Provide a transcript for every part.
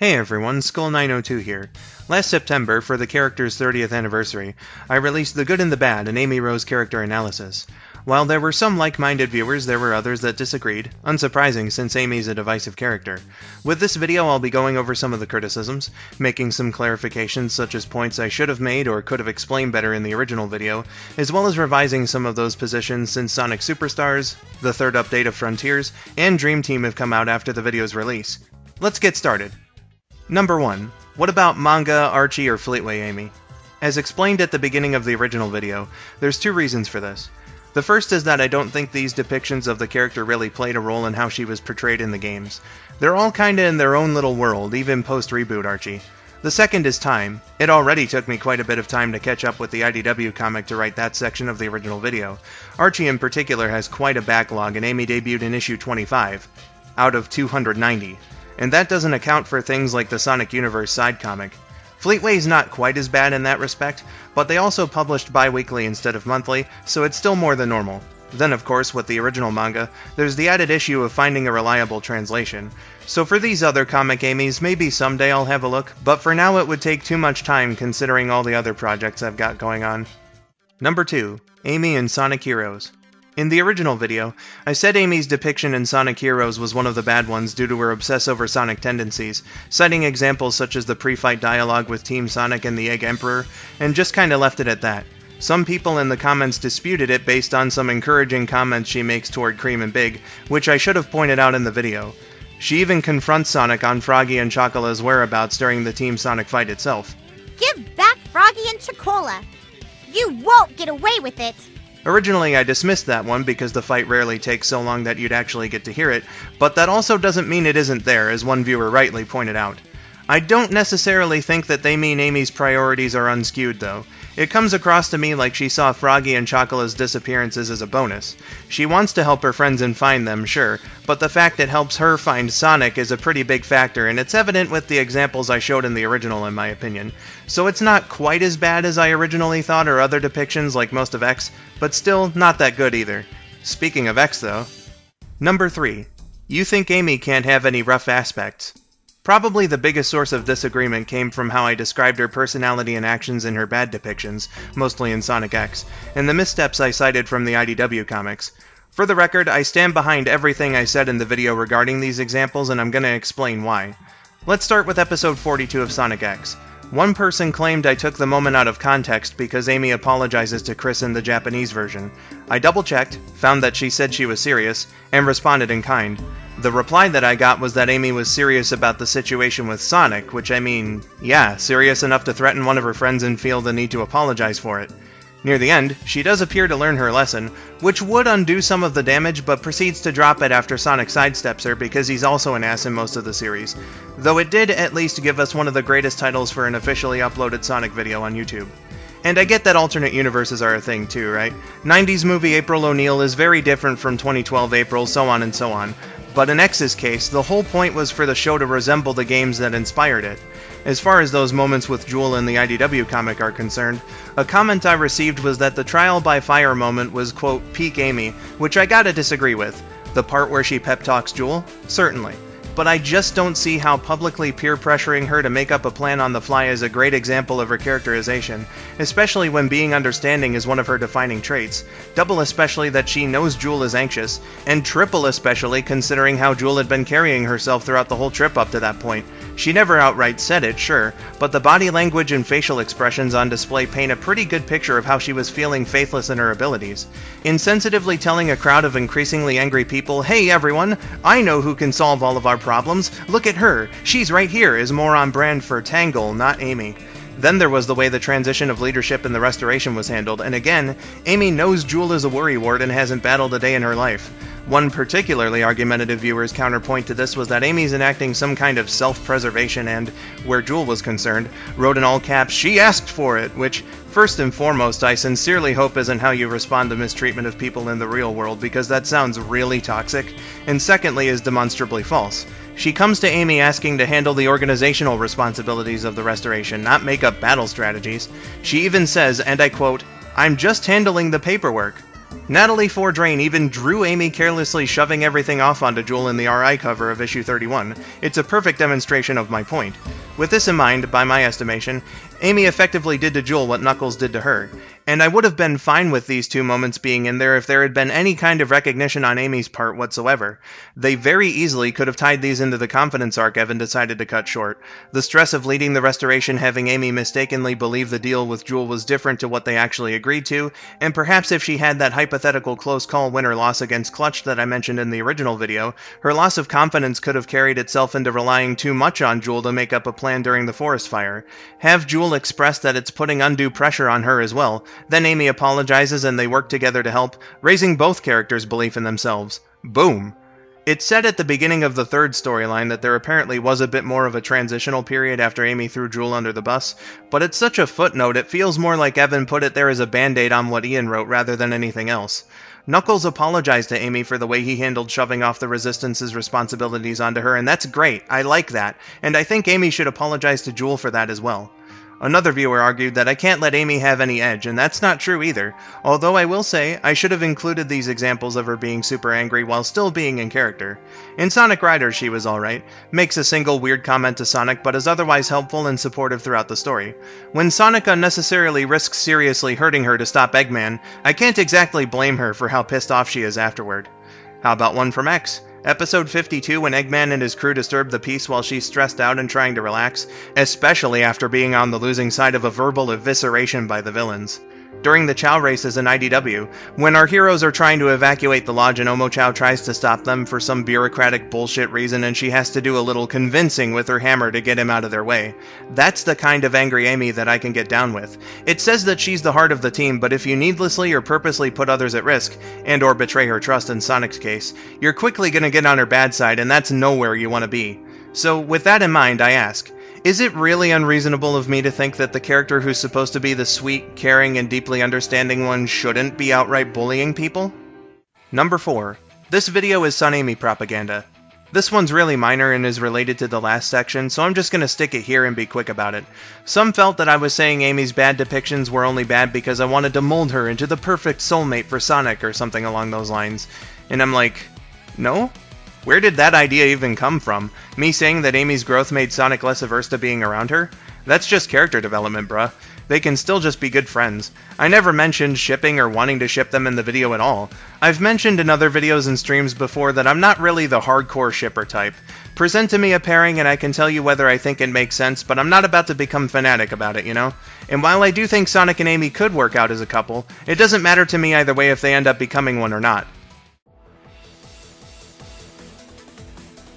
Hey everyone, Skull902 here. Last September, for the character's 30th anniversary, I released The Good and the Bad, an Amy Rose character analysis. While there were some like-minded viewers, there were others that disagreed, unsurprising since Amy's a divisive character. With this video, I'll be going over some of the criticisms, making some clarifications such as points I should have made or could have explained better in the original video, as well as revising some of those positions since Sonic Superstars, the third update of Frontiers, and Dream Team have come out after the video's release. Let's get started. Number 1. What about Manga, Archie, or Fleetway Amy? As explained at the beginning of the original video, there's two reasons for this. The first is that I don't think these depictions of the character really played a role in how she was portrayed in the games. They're all kinda in their own little world, even post-reboot Archie. The second is time. It already took me quite a bit of time to catch up with the IDW comic to write that section of the original video. Archie in particular has quite a backlog, and Amy debuted in issue 25, out of 290. And that doesn't account for things like the Sonic Universe side comic. Fleetway's not quite as bad in that respect, but they also published bi-weekly instead of monthly, so it's still more than normal. Then of course, with the original manga, there's the added issue of finding a reliable translation. So for these other comic Amy's, maybe someday I'll have a look, but for now it would take too much time considering all the other projects I've got going on. Number 2. Amy in Sonic Heroes. In the original video, I said Amy's depiction in Sonic Heroes was one of the bad ones due to her obsess-over-Sonic tendencies, citing examples such as the pre-fight dialogue with Team Sonic and the Egg Emperor, and just kinda left it at that. Some people in the comments disputed it based on some encouraging comments she makes toward Cream and Big, which I should have pointed out in the video. She even confronts Sonic on Froggy and Chocola's whereabouts during the Team Sonic fight itself. Give back Froggy and Chocola! You won't get away with it! Originally, I dismissed that one because the fight rarely takes so long that you'd actually get to hear it, but that also doesn't mean it isn't there, as one viewer rightly pointed out. I don't necessarily think that they mean Amy's priorities are unskewed, though. It comes across to me like she saw Froggy and Chocola's disappearances as a bonus. She wants to help her friends and find them, sure, but the fact it helps her find Sonic is a pretty big factor, and it's evident with the examples I showed in the original, in my opinion. So it's not quite as bad as I originally thought or other depictions like most of X, but still not that good either. Speaking of X, though. Number 3. You think Amy can't have any rough aspects. Probably the biggest source of disagreement came from how I described her personality and actions in her bad depictions, mostly in Sonic X, and the missteps I cited from the IDW comics. For the record, I stand behind everything I said in the video regarding these examples, and I'm gonna explain why. Let's start with episode 42 of Sonic X. One person claimed I took the moment out of context because Amy apologizes to Chris in the Japanese version. I double-checked, found that she said she was serious, and responded in kind. The reply that I got was that Amy was serious about the situation with Sonic, which I mean, yeah, serious enough to threaten one of her friends and feel the need to apologize for it. Near the end, she does appear to learn her lesson, which would undo some of the damage, but proceeds to drop it after Sonic sidesteps her because he's also an ass in most of the series. Though it did at least give us one of the greatest titles for an officially uploaded Sonic video on YouTube. And I get that alternate universes are a thing too, right? 90s movie April O'Neil is very different from 2012 April, so on and so on. But in X's case, the whole point was for the show to resemble the games that inspired it. As far as those moments with Jewel in the IDW comic are concerned, a comment I received was that the trial by fire moment was, quote, peak Amy, which I gotta disagree with. The part where she pep talks Jewel? Certainly. But I just don't see how publicly peer pressuring her to make up a plan on the fly is a great example of her characterization, especially when being understanding is one of her defining traits, double especially that she knows Jewel is anxious, and triple especially considering how Jewel had been carrying herself throughout the whole trip up to that point. She never outright said it, sure, but the body language and facial expressions on display paint a pretty good picture of how she was feeling faithless in her abilities. Insensitively telling a crowd of increasingly angry people, "Hey everyone, I know who can solve all of our problems, look at her, she's right here," is more on brand for Tangle, not Amy. Then there was the way the transition of leadership in the Restoration was handled, and again, Amy knows Jewel is a worrywart and hasn't battled a day in her life. One particularly argumentative viewer's counterpoint to this was that Amy's enacting some kind of self-preservation and, where Jewel was concerned, wrote in all caps, "She asked for it," which, first and foremost, I sincerely hope isn't how you respond to mistreatment of people in the real world, because that sounds really toxic, and secondly is demonstrably false. She comes to Amy asking to handle the organizational responsibilities of the Restoration, not make up battle strategies. She even says, and I quote, "I'm just handling the paperwork." Natalie Fordrain even drew Amy carelessly shoving everything off onto Jewel in the RI cover of issue 31. It's a perfect demonstration of my point. With this in mind, by my estimation, Amy effectively did to Jewel what Knuckles did to her. And I would have been fine with these two moments being in there if there had been any kind of recognition on Amy's part whatsoever. They very easily could have tied these into the confidence arc Evan decided to cut short. The stress of leading the restoration having Amy mistakenly believe the deal with Jewel was different to what they actually agreed to, and perhaps if she had that hypothetical close call win-or-loss against Clutch that I mentioned in the original video, her loss of confidence could have carried itself into relying too much on Jewel to make up a plan during the forest fire. Have Jewel express that it's putting undue pressure on her as well. Then Amy apologizes and they work together to help, raising both characters' belief in themselves. Boom! It's said at the beginning of the third storyline that there apparently was a bit more of a transitional period after Amy threw Jewel under the bus, but it's such a footnote it feels more like Evan put it there as a band-aid on what Ian wrote rather than anything else. Knuckles apologized to Amy for the way he handled shoving off the Resistance's responsibilities onto her, and that's great, I like that, and I think Amy should apologize to Jewel for that as well. Another viewer argued that I can't let Amy have any edge, and that's not true either, although I will say I should have included these examples of her being super angry while still being in character. In Sonic Riders she was alright, makes a single weird comment to Sonic but is otherwise helpful and supportive throughout the story. When Sonic unnecessarily risks seriously hurting her to stop Eggman, I can't exactly blame her for how pissed off she is afterward. How about one from X? Episode 52 when Eggman and his crew disturb the peace while she's stressed out and trying to relax, especially after being on the losing side of a verbal evisceration by the villains. During the Chow races in IDW, when our heroes are trying to evacuate the lodge and Omochao tries to stop them for some bureaucratic bullshit reason and she has to do a little convincing with her hammer to get him out of their way. That's the kind of angry Amy that I can get down with. It says that she's the heart of the team, but if you needlessly or purposely put others at risk, and or betray her trust in Sonic's case, you're quickly gonna get on her bad side and that's nowhere you want to be. So with that in mind, I ask, is it really unreasonable of me to think that the character who's supposed to be the sweet, caring, and deeply understanding one shouldn't be outright bullying people? Number 4. This video is Son Amy propaganda. This one's really minor and is related to the last section, so I'm just gonna stick it here and be quick about it. Some felt that I was saying Amy's bad depictions were only bad because I wanted to mold her into the perfect soulmate for Sonic or something along those lines. And I'm like, no? Where did that idea even come from? Me saying that Amy's growth made Sonic less averse to being around her? That's just character development, bruh. They can still just be good friends. I never mentioned shipping or wanting to ship them in the video at all. I've mentioned in other videos and streams before that I'm not really the hardcore shipper type. Present to me a pairing and I can tell you whether I think it makes sense, but I'm not about to become fanatic about it, you know? And while I do think Sonic and Amy could work out as a couple, it doesn't matter to me either way if they end up becoming one or not.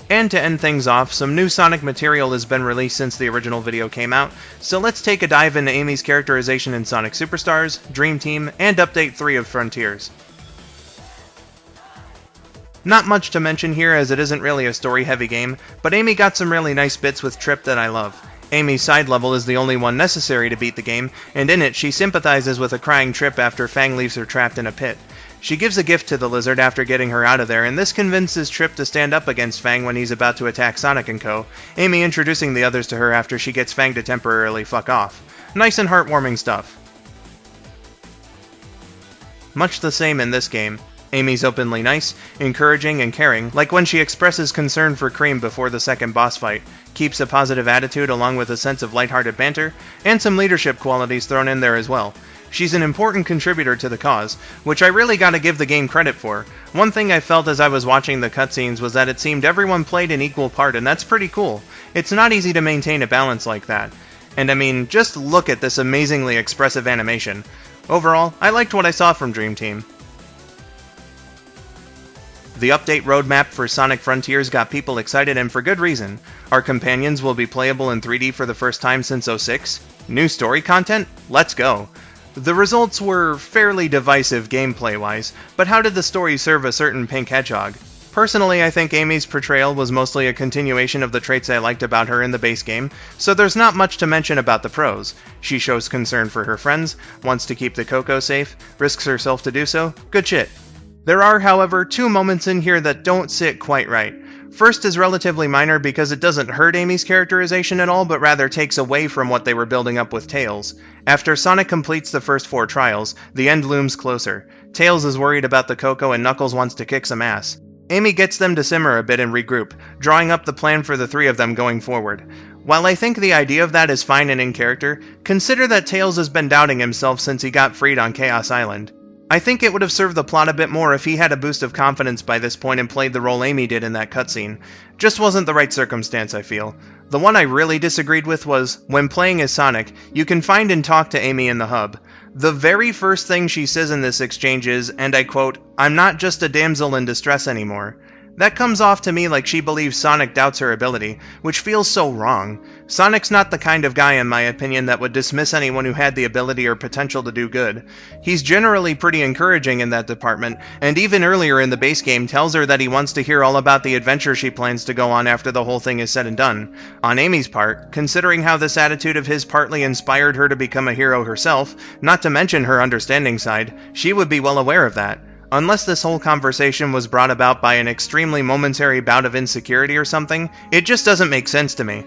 And to end things off, some new Sonic material has been released since the original video came out, so let's take a dive into Amy's characterization in Sonic Superstars, Dream Team, and Update 3 of Frontiers. Not much to mention here as it isn't really a story-heavy game, but Amy got some really nice bits with Trip that I love. Amy's side level is the only one necessary to beat the game, and in it she sympathizes with a crying Trip after Fang leaves her trapped in a pit. She gives a gift to the lizard after getting her out of there, and this convinces Trip to stand up against Fang when he's about to attack Sonic & Co., Amy introducing the others to her after she gets Fang to temporarily fuck off. Nice and heartwarming stuff. Much the same in this game. Amy's openly nice, encouraging, and caring, like when she expresses concern for Cream before the second boss fight, keeps a positive attitude along with a sense of lighthearted banter, and some leadership qualities thrown in there as well. She's an important contributor to the cause, which I really gotta give the game credit for. One thing I felt as I was watching the cutscenes was that it seemed everyone played an equal part, and that's pretty cool. It's not easy to maintain a balance like that. And I mean, just look at this amazingly expressive animation. Overall, I liked what I saw from Dream Team. The update roadmap for Sonic Frontiers got people excited and for good reason. Our companions will be playable in 3D for the first time since 06. New story content? Let's go. The results were fairly divisive gameplay-wise, but how did the story serve a certain pink hedgehog? Personally, I think Amy's portrayal was mostly a continuation of the traits I liked about her in the base game, so there's not much to mention about the pros. She shows concern for her friends, wants to keep the Coco safe, risks herself to do so, good shit. There are, however, two moments in here that don't sit quite right. First is relatively minor because it doesn't hurt Amy's characterization at all, but rather takes away from what they were building up with Tails. After Sonic completes the first 4 trials, the end looms closer. Tails is worried about the Coco and Knuckles wants to kick some ass. Amy gets them to simmer a bit and regroup, drawing up the plan for the 3 of them going forward. While I think the idea of that is fine and in character, consider that Tails has been doubting himself since he got freed on Chaos Island. I think it would have served the plot a bit more if he had a boost of confidence by this point and played the role Amy did in that cutscene. Just wasn't the right circumstance, I feel. The one I really disagreed with was, when playing as Sonic, you can find and talk to Amy in the hub. The very first thing she says in this exchange is, and I quote, "I'm not just a damsel in distress anymore." That comes off to me like she believes Sonic doubts her ability, which feels so wrong. Sonic's not the kind of guy, in my opinion, that would dismiss anyone who had the ability or potential to do good. He's generally pretty encouraging in that department, and even earlier in the base game tells her that he wants to hear all about the adventure she plans to go on after the whole thing is said and done. On Amy's part, considering how this attitude of his partly inspired her to become a hero herself, not to mention her understanding side, she would be well aware of that. Unless this whole conversation was brought about by an extremely momentary bout of insecurity or something, it just doesn't make sense to me.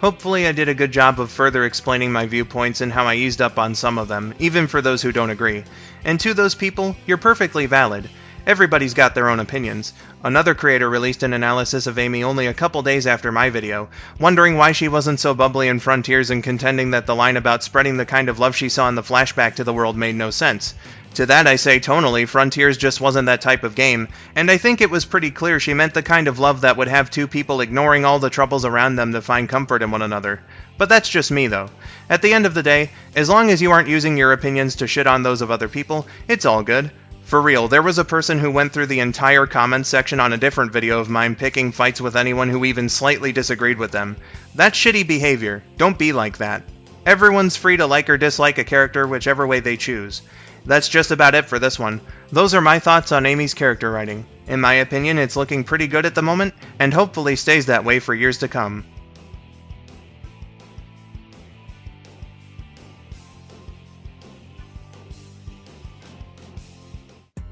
Hopefully I did a good job of further explaining my viewpoints and how I eased up on some of them, even for those who don't agree. And to those people, you're perfectly valid. Everybody's got their own opinions. Another creator released an analysis of Amy only a couple days after my video, wondering why she wasn't so bubbly in Frontiers and contending that the line about spreading the kind of love she saw in the flashback to the world made no sense. To that I say tonally, Frontiers just wasn't that type of game, and I think it was pretty clear she meant the kind of love that would have 2 people ignoring all the troubles around them to find comfort in one another. But that's just me though. At the end of the day, as long as you aren't using your opinions to shit on those of other people, it's all good. For real, there was a person who went through the entire comments section on a different video of mine picking fights with anyone who even slightly disagreed with them. That's shitty behavior. Don't be like that. Everyone's free to like or dislike a character whichever way they choose. That's just about it for this one. Those are my thoughts on Amy's character writing. In my opinion, it's looking pretty good at the moment, and hopefully stays that way for years to come.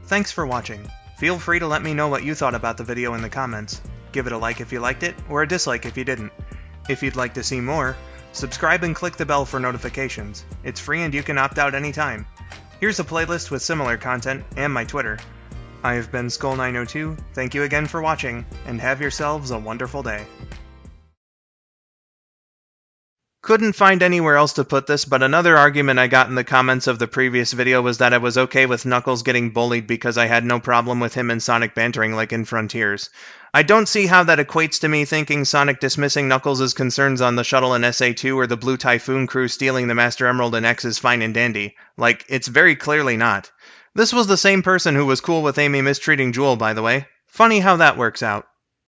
Thanks for watching. Feel free to let me know what you thought about the video in the comments. Give it a like if you liked it, or a dislike if you didn't. If you'd like to see more, subscribe and click the bell for notifications. It's free and you can opt out anytime. Here's a playlist with similar content, and my Twitter. I've been Skull902, thank you again for watching, and have yourselves a wonderful day. Couldn't find anywhere else to put this, but another argument I got in the comments of the previous video was that I was okay with Knuckles getting bullied because I had no problem with him and Sonic bantering like in Frontiers. I don't see how that equates to me thinking Sonic dismissing Knuckles' concerns on the shuttle in SA2 or the Blue Typhoon crew stealing the Master Emerald in X is fine and dandy. Like, it's very clearly not. This was the same person who was cool with Amy mistreating Jewel, by the way. Funny how that works out.